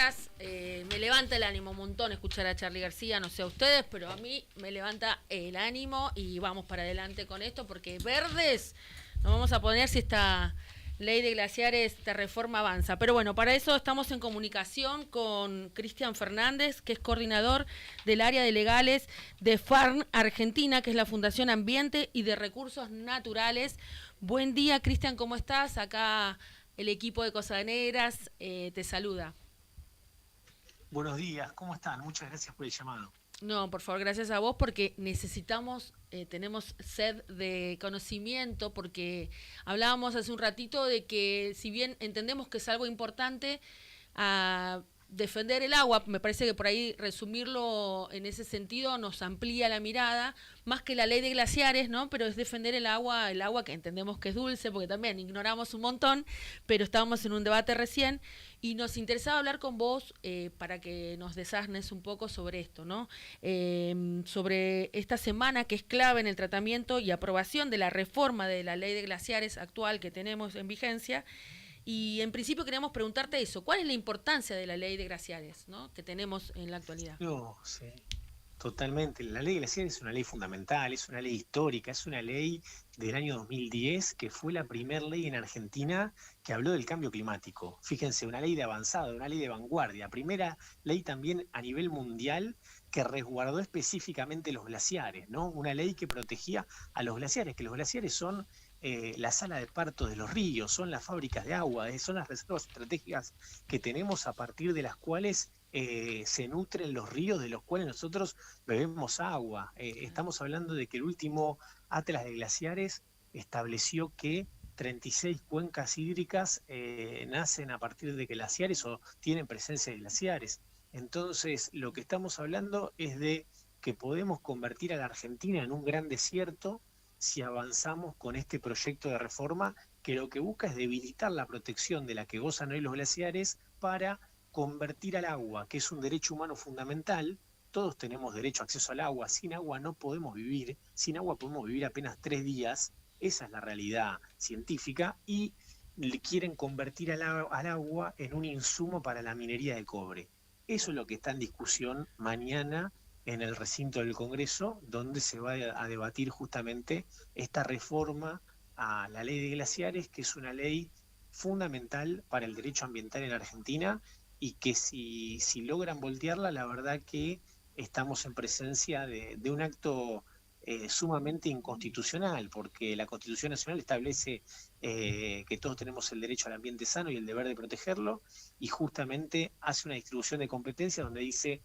días. Me levanta el ánimo un montón escuchar a Charly García, no sé a ustedes, pero a mí me levanta el ánimo y vamos para adelante con esto porque verdes nos vamos a poner si esta ley de glaciares, esta reforma avanza. Pero bueno, para eso estamos en comunicación con Cristian Fernández, que es coordinador del área de legales de FARN Argentina, que es la Fundación Ambiente y de Recursos Naturales. Buen día, Cristian, ¿cómo estás? Acá el equipo de Cosaneras te saluda. Buenos días, ¿cómo están? Muchas gracias por el llamado. No, por favor, gracias a vos porque necesitamos, tenemos sed de conocimiento porque hablábamos hace un ratito de que si bien entendemos que es algo importante, a defender el agua, me parece que por ahí resumirlo en ese sentido nos amplía la mirada, más que la ley de glaciares, ¿no? Pero es defender el agua que entendemos que es dulce, porque también ignoramos un montón, pero estábamos en un debate recién y nos interesaba hablar con vos para que nos desasnes un poco sobre esto, ¿no? Sobre esta semana que es clave en el tratamiento y aprobación de la reforma de la ley de glaciares actual que tenemos en vigencia. Y en principio queríamos preguntarte eso, ¿cuál es la importancia de la ley de glaciares, ¿no?, que tenemos en la actualidad? No, sí, totalmente. La ley de glaciares es una ley fundamental, es una ley histórica, es una ley del año 2010 que fue la primera ley en Argentina que habló del cambio climático. Fíjense, una ley de avanzada, una ley de vanguardia, primera ley también a nivel mundial que resguardó específicamente los glaciares, ¿no? Una ley que protegía a los glaciares, que los glaciares son la sala de parto de los ríos, son las fábricas de agua, son las reservas estratégicas que tenemos a partir de las cuales se nutren los ríos de los cuales nosotros bebemos agua. Estamos hablando de que el último Atlas de Glaciares estableció que 36 cuencas hídricas nacen a partir de glaciares o tienen presencia de glaciares. Entonces, lo que estamos hablando es de que podemos convertir a la Argentina en un gran desierto si avanzamos con este proyecto de reforma que lo que busca es debilitar la protección de la que gozan hoy los glaciares para convertir al agua, que es un derecho humano fundamental. Todos tenemos derecho a acceso al agua, sin agua no podemos vivir, sin agua podemos vivir apenas 3 días, esa es la realidad científica, y le quieren convertir al agua en un insumo para la minería de cobre. Eso es lo que está en discusión mañana en el recinto del Congreso, donde se va a debatir justamente esta reforma a la ley de glaciares, que es una ley fundamental para el derecho ambiental en Argentina y que si logran voltearla, la verdad que estamos en presencia de un acto sumamente inconstitucional, porque la Constitución Nacional establece que todos tenemos el derecho al ambiente sano y el deber de protegerlo, y justamente hace una distribución de competencias donde dice: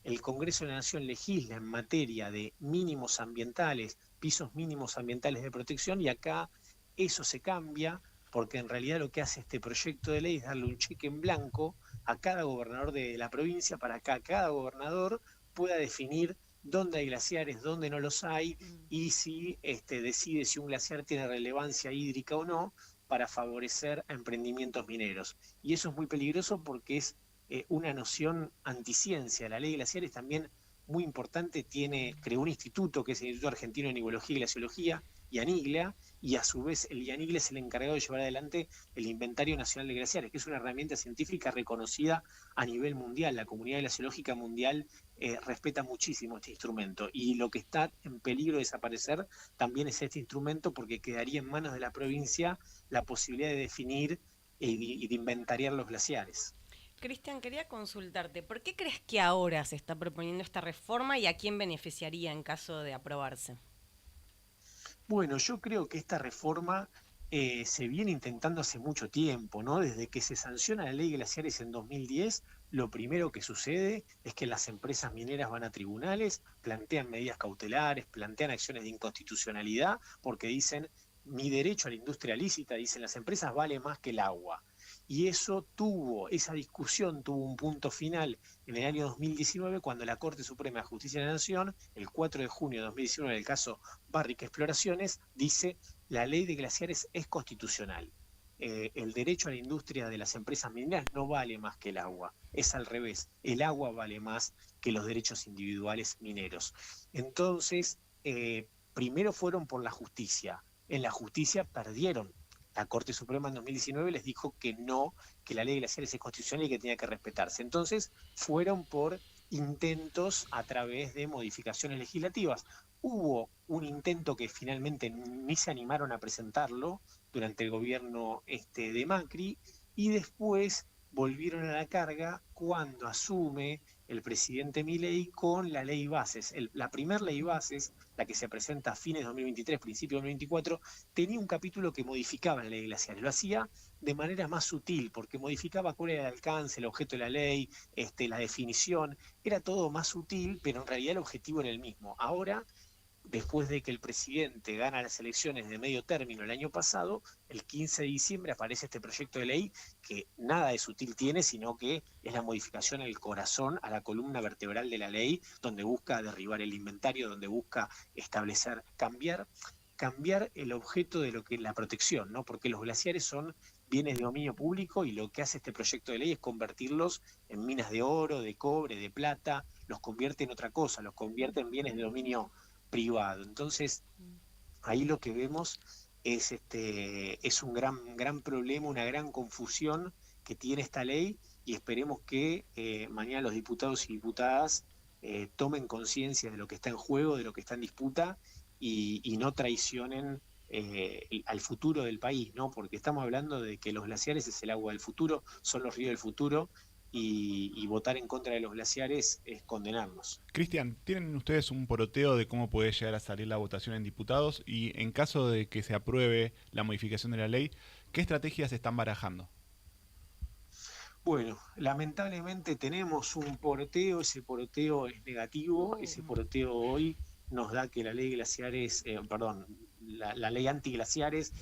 el Congreso de la Nación legisla en materia de mínimos ambientales, pisos mínimos ambientales de protección, y acá eso se cambia, porque en realidad lo que hace este proyecto de ley es darle un cheque en blanco a cada gobernador de la provincia para que cada gobernador pueda definir dónde hay glaciares, dónde no los hay, y si decide si un glaciar tiene relevancia hídrica o no, para favorecer a emprendimientos mineros. Y eso es muy peligroso porque es una noción anticiencia. La ley de glaciares también muy importante, creó un instituto que es el Instituto Argentino de Nivología y Glaciología, IANIGLA, y a su vez el IANIGLA es el encargado de llevar adelante el Inventario Nacional de Glaciares, que es una herramienta científica reconocida a nivel mundial. La comunidad glaciológica mundial respeta muchísimo este instrumento, y lo que está en peligro de desaparecer también es este instrumento, porque quedaría en manos de la provincia la posibilidad de definir y de inventariar los glaciares. Cristian, quería consultarte, ¿por qué crees que ahora se está proponiendo esta reforma y a quién beneficiaría en caso de aprobarse? Bueno, yo creo que esta reforma se viene intentando hace mucho tiempo, ¿no? Desde que se sanciona la ley de glaciares en 2010, lo primero que sucede es que las empresas mineras van a tribunales, plantean medidas cautelares, plantean acciones de inconstitucionalidad, porque dicen: mi derecho a la industria lícita, dicen las empresas, vale más que el agua. Y esa discusión tuvo un punto final en el año 2019, cuando la Corte Suprema de Justicia de la Nación, el 4 de junio de 2019, en el caso Barrick Exploraciones, dice: la ley de glaciares es constitucional. El derecho a la industria de las empresas mineras no vale más que el agua, es al revés, el agua vale más que los derechos individuales mineros. Entonces, primero fueron por la justicia, en la justicia perdieron. La Corte Suprema en 2019 les dijo que no que la ley de glaciares es constitucional y que tenía que respetarse. Entonces fueron por intentos a través de modificaciones legislativas. Hubo un intento que finalmente ni se animaron a presentarlo durante el gobierno de Macri, y después volvieron a la carga cuando asume el presidente Milei con la ley bases. La primera ley bases, la que se presenta a fines de 2023, principios de 2024, tenía un capítulo que modificaba la ley de glaciares. Lo hacía de manera más sutil, porque modificaba cuál era el alcance, el objeto de la ley, la definición. Era todo más sutil, pero en realidad el objetivo era el mismo. Ahora, después de que el presidente gana las elecciones de medio término el año pasado, el 15 de diciembre aparece este proyecto de ley que nada de sutil tiene, sino que es la modificación al corazón, a la columna vertebral de la ley, donde busca derribar el inventario, donde busca establecer, cambiar el objeto de lo que es la protección, ¿no? Porque los glaciares son bienes de dominio público y lo que hace este proyecto de ley es convertirlos en minas de oro, de cobre, de plata, los convierte en otra cosa, los convierte en bienes de dominio privado. Entonces, ahí lo que vemos es un gran problema, una gran confusión que tiene esta ley, y esperemos que mañana los diputados y diputadas tomen conciencia de lo que está en juego, de lo que está en disputa, y no traicionen al futuro del país, ¿no? Porque estamos hablando de que los glaciares es el agua del futuro, son los ríos del futuro, y votar en contra de los glaciares es condenarnos. Cristian, ¿tienen ustedes un poroteo de cómo puede llegar a salir la votación en diputados? Y en caso de que se apruebe la modificación de la ley, ¿qué estrategias se están barajando? Bueno, lamentablemente tenemos un poroteo, ese poroteo es negativo, ese poroteo hoy nos da que la ley glaciares, la ley antiglaciares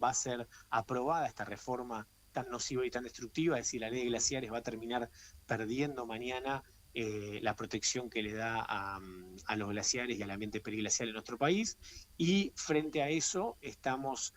va a ser aprobada, esta reforma tan nociva y tan destructiva, es decir, la ley de glaciares va a terminar perdiendo mañana la protección que le da a los glaciares y al ambiente periglacial en nuestro país, y frente a eso estamos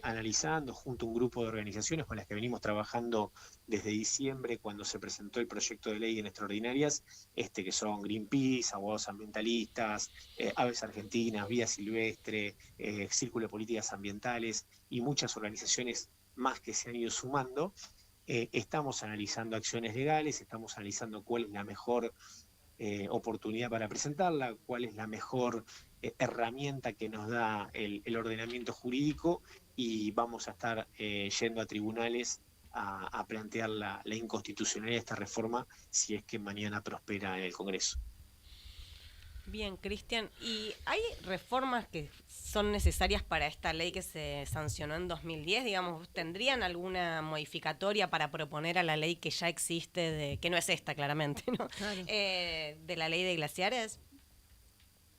analizando junto a un grupo de organizaciones con las que venimos trabajando desde diciembre, cuando se presentó el proyecto de ley en extraordinarias, que son Greenpeace, Abogados Ambientalistas, Aves Argentinas, Vía Silvestre, Círculo de Políticas Ambientales y muchas organizaciones más que se han ido sumando. Estamos analizando acciones legales, estamos analizando cuál es la mejor oportunidad para presentarla, cuál es la mejor herramienta que nos da el ordenamiento jurídico, y vamos a estar yendo a tribunales a plantear la inconstitucionalidad de esta reforma si es que mañana prospera en el Congreso. Bien, Cristian, ¿y hay reformas que son necesarias para esta ley que se sancionó en 2010? Digamos, ¿tendrían alguna modificatoria para proponer a la ley que ya existe, que no es esta claramente, ¿no? Claro. De la ley de glaciares?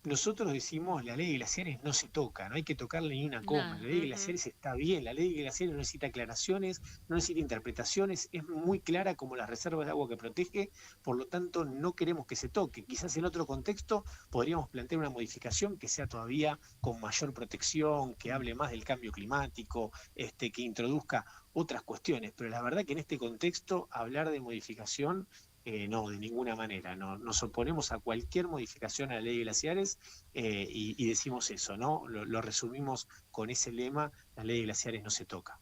Nosotros decimos la ley de glaciares no se toca, no hay que tocarle ni una coma. La ley de glaciares está bien, la ley de glaciares no necesita aclaraciones, no necesita interpretaciones, es muy clara como las reservas de agua que protege, por lo tanto no queremos que se toque. Quizás en otro contexto podríamos plantear una modificación que sea todavía con mayor protección, que hable más del cambio climático, que introduzca otras cuestiones, pero la verdad que en este contexto hablar de modificación no, de ninguna manera. No, nos oponemos a cualquier modificación a la ley de glaciares y decimos eso, ¿no? Lo resumimos con ese lema: la ley de glaciares no se toca.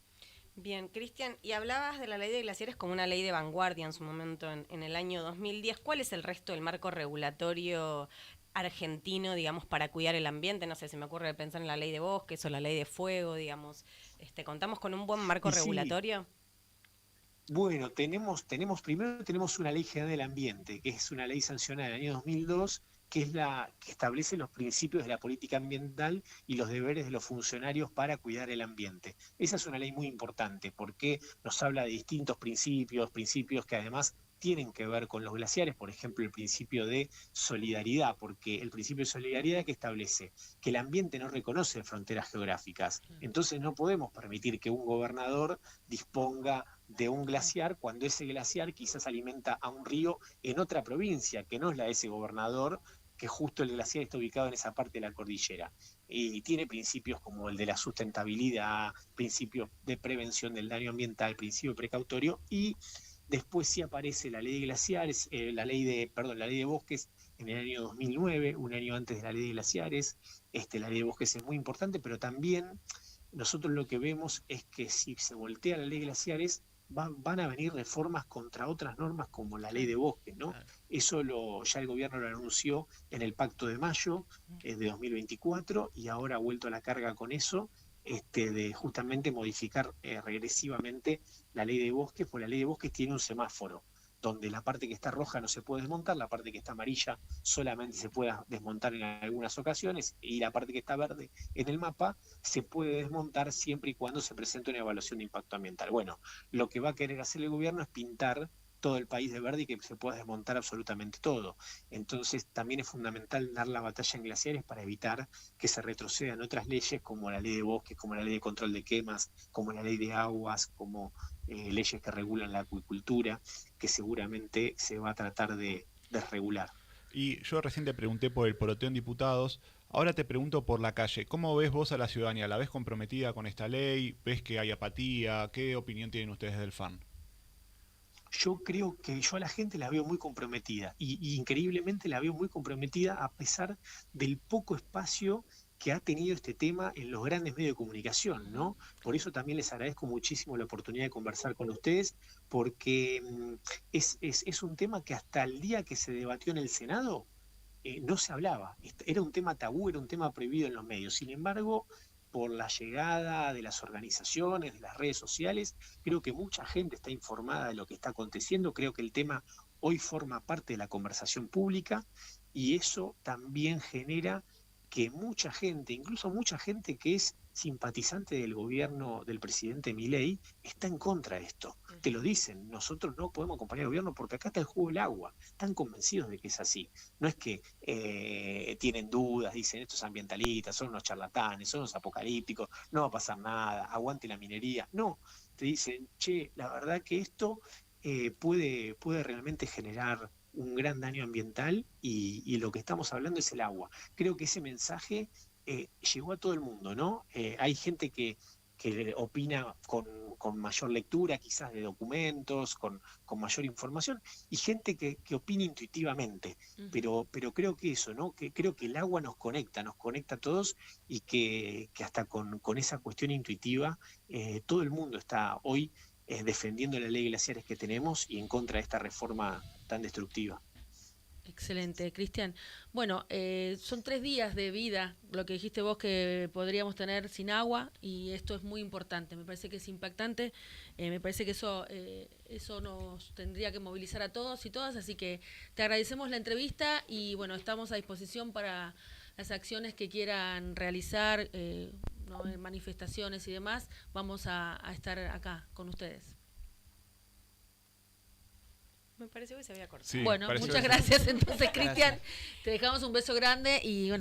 Bien, Cristian, y hablabas de la ley de glaciares como una ley de vanguardia en su momento, en el año 2010. ¿Cuál es el resto del marco regulatorio argentino, digamos, para cuidar el ambiente? No sé, se me ocurre pensar en la ley de bosques o la ley de fuego, digamos. ¿Contamos con un buen marco regulatorio? Bueno, tenemos una ley general del ambiente, que es una ley sancionada en el año 2002, que es la que establece los principios de la política ambiental y los deberes de los funcionarios para cuidar el ambiente. Esa es una ley muy importante porque nos habla de distintos principios que además tienen que ver con los glaciares, por ejemplo, el principio de solidaridad, porque el principio de solidaridad que establece que el ambiente no reconoce fronteras geográficas. Entonces no podemos permitir que un gobernador disponga de un glaciar cuando ese glaciar quizás alimenta a un río en otra provincia, que no es la de ese gobernador, que justo el glaciar está ubicado en esa parte de la cordillera. Y tiene principios como el de la sustentabilidad, principios de prevención del daño ambiental, principio precautorio, y después sí aparece la ley de glaciares, la ley de bosques en el año 2009, un año antes de la ley de glaciares. La ley de bosques es muy importante, pero también nosotros lo que vemos es que si se voltea la ley de glaciares, van a venir reformas contra otras normas como la ley de bosques, ¿no? Claro. Eso ya el gobierno lo anunció en el Pacto de Mayo de 2024 y ahora ha vuelto a la carga con eso, de justamente modificar regresivamente la ley de bosques, porque la ley de bosques tiene un semáforo donde la parte que está roja no se puede desmontar, la parte que está amarilla solamente se puede desmontar en algunas ocasiones, y la parte que está verde en el mapa se puede desmontar siempre y cuando se presente una evaluación de impacto ambiental. Bueno, lo que va a querer hacer el gobierno es pintar todo el país de verde y que se pueda desmontar absolutamente todo. Entonces también es fundamental dar la batalla en glaciares para evitar que se retrocedan otras leyes como la ley de bosques, como la ley de control de quemas, como la ley de aguas, como leyes que regulan la acuicultura, que seguramente se va a tratar de desregular. Y yo recién te pregunté por el poroteo en diputados, ahora te pregunto por la calle. ¿Cómo ves vos a la ciudadanía? ¿La ves comprometida con esta ley? ¿Ves que hay apatía? ¿Qué opinión tienen ustedes del FAN? Yo creo que yo a la gente la veo muy comprometida y increíblemente la veo muy comprometida a pesar del poco espacio que ha tenido este tema en los grandes medios de comunicación, ¿no? Por eso también les agradezco muchísimo la oportunidad de conversar con ustedes, porque es un tema que hasta el día que se debatió en el Senado no se hablaba. Era un tema tabú, era un tema prohibido en los medios. Sin embargo, por la llegada de las organizaciones, de las redes sociales, creo que mucha gente está informada de lo que está aconteciendo, creo que el tema hoy forma parte de la conversación pública y eso también genera que mucha gente, incluso mucha gente que es simpatizante del gobierno del presidente Milei, está en contra de esto. Te lo dicen, nosotros no podemos acompañar al gobierno porque acá está el juego del agua. Están convencidos de que es así. No es que tienen dudas, dicen estos ambientalistas, son unos charlatanes, son unos apocalípticos, no va a pasar nada, aguante la minería. No, te dicen, che, la verdad que esto puede realmente generar un gran daño ambiental y lo que estamos hablando es el agua. Creo que ese mensaje llegó a todo el mundo, ¿no? Hay gente que opina con mayor lectura, quizás de documentos, con mayor información, y gente que opina intuitivamente. Pero creo que eso, ¿no? Que creo que el agua nos conecta a todos y que hasta con esa cuestión intuitiva, todo el mundo está hoy defendiendo la ley de glaciares que tenemos y en contra de esta reforma tan destructiva. Excelente, Cristian. Bueno, son 3 días de vida, lo que dijiste vos que podríamos tener sin agua y esto es muy importante, me parece que es impactante, me parece que eso nos tendría que movilizar a todos y todas, así que te agradecemos la entrevista y bueno, estamos a disposición para las acciones que quieran realizar, ¿no? Manifestaciones y demás, vamos a estar acá con ustedes. Me pareció que se había cortado. Sí, Bueno, pareció muchas que- gracias entonces, Cristian. Te dejamos un beso grande y bueno.